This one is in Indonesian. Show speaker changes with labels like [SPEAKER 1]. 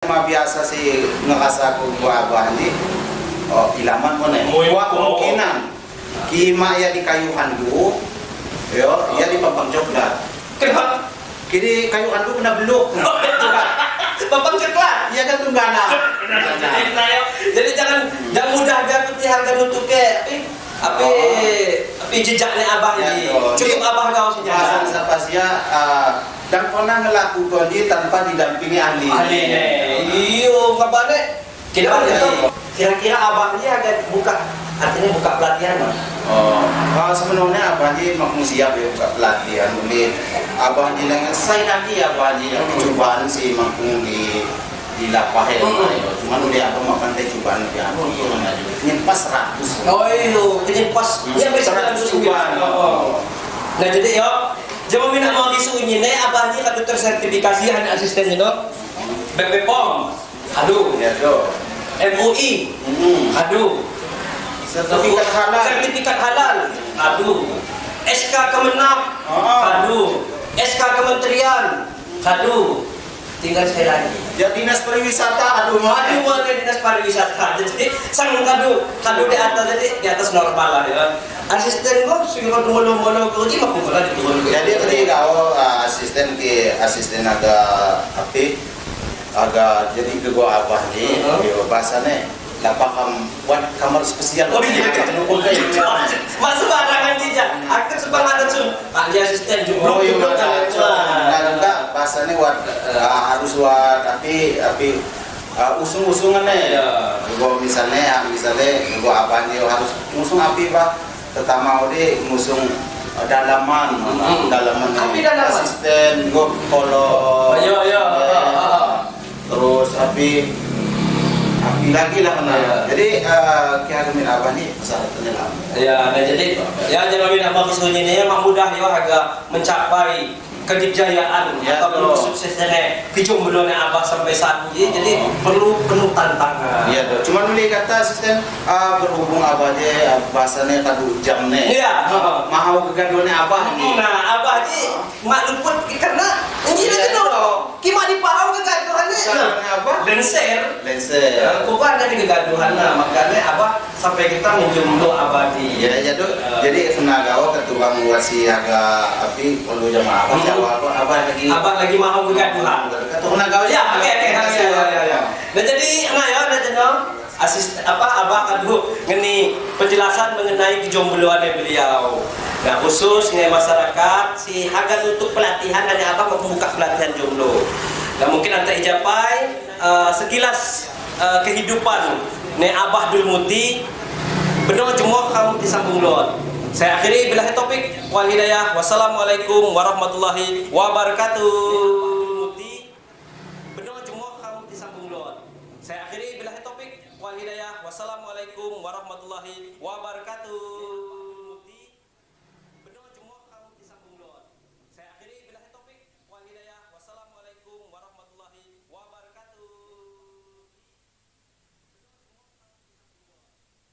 [SPEAKER 1] biasa sih ngerasa aku gua abah ni ilaman mo na kemungkinan kima ya di kayu handu yo ya di pampang coklat
[SPEAKER 2] Kenapa?
[SPEAKER 1] kini kayu handu kena beluk
[SPEAKER 2] Pampang coklat.
[SPEAKER 1] iya kan tunggana
[SPEAKER 2] Jadi jangan mudah dapat harga nutupnya tapi jejaknya abah ini cukup abah kau
[SPEAKER 1] bahasan
[SPEAKER 2] saja.
[SPEAKER 1] siapa sih ya dan pernah melakukan dia tanpa didampingi ahli.
[SPEAKER 2] Iyo, kabarnya tidak ada. Kira-kira abahnya agak artinya buka pelatihan, Mas.
[SPEAKER 1] Sebenarnya abahnya mau siap ya buka pelatihan. Mungkin abahnya dengan saya nanti abahnya cobaan sih mampu di lapah ya. Cuman udah abah makan teh cobaan dia. Nyempas 100.
[SPEAKER 2] Oh iyo, nyempas. Ya bisa 100 cobaan. Nah jadi yo. Jangan minat mau disuunyi, nih abahnya kalau tersertifikasi hanya asistennya dong. BPOM, aduh,
[SPEAKER 1] Ya do.
[SPEAKER 2] MUI, aduh, sertifikat halal, aduh, SK Kemenang, aduh, SK Kementerian, aduh, tinggal saya lagi.
[SPEAKER 1] Ya dinas pariwisata, aduh
[SPEAKER 2] Mana dinas pariwisata, jadi sang kado di atas jadi di atas normal lah ya. Asisten gua sudah mulu-mulu kerja mah pun di turun.
[SPEAKER 1] Jadi tadi kau asisten agak jadi ke gua abah nih, bahasanya lapang buat kamar spesial.
[SPEAKER 2] Oh iya, masuk barangan tidak. Aku sebangat sun. Pak dia asisten juga.
[SPEAKER 1] Oh iya, enggak bahasanya harus tapi usung-usungannya. Gua misalnya gua abah nih harus usung api pak. Pertama udah ngusung dalaman asisten gue kolor terus api lagi lah kena jadi kayak gemin apa nih persyaratannya lah
[SPEAKER 2] ya nah jadi ya jangan minat bagi sunyinya memang mudah ya agak mencapai kejayaan atau suksesnya kejombloannya abah sampai saat ini jadi perlu penuh tantangan.
[SPEAKER 1] Iya tuh. Cuman boleh kata asisten berhubung abah dia bahasanya tadu jam nih.
[SPEAKER 2] Iya.
[SPEAKER 1] Mau kegaduhannya abah nih.
[SPEAKER 2] Nah abah ini mak luput karena ini aja dong. Kima dipaham kegaduhannya.
[SPEAKER 1] Apa?
[SPEAKER 2] Lenser.
[SPEAKER 1] Bukan
[SPEAKER 2] ada di kegaduhan makanya abah sampai kita menjomblo abadi.
[SPEAKER 1] Ya tuh. Jadi kena gawa ketukang wasi agak api perlu jamaah abah
[SPEAKER 2] lagi mau kegaduhan.
[SPEAKER 1] Ketukang gawa
[SPEAKER 2] ya. Nah jadi abah aduh ngeni penjelasan mengenai kejombloannya beliau. Nah khusus nih masyarakat si agar untuk pelatihan hanya abah membuka pelatihan jomblo. Nah mungkin anda ijapai sekilas kehidupan nih abah Dul Muti benar jemuh kamu disambung lon. Saya akhiri billahi topik wal hidayah. Wassalamualaikum warahmatullahi wabarakatuh. Benar jemuh kamu disambung lon. Saya akhiri billahi topik wal hidayah. Wassalamualaikum warahmatullahi wabarakatuh.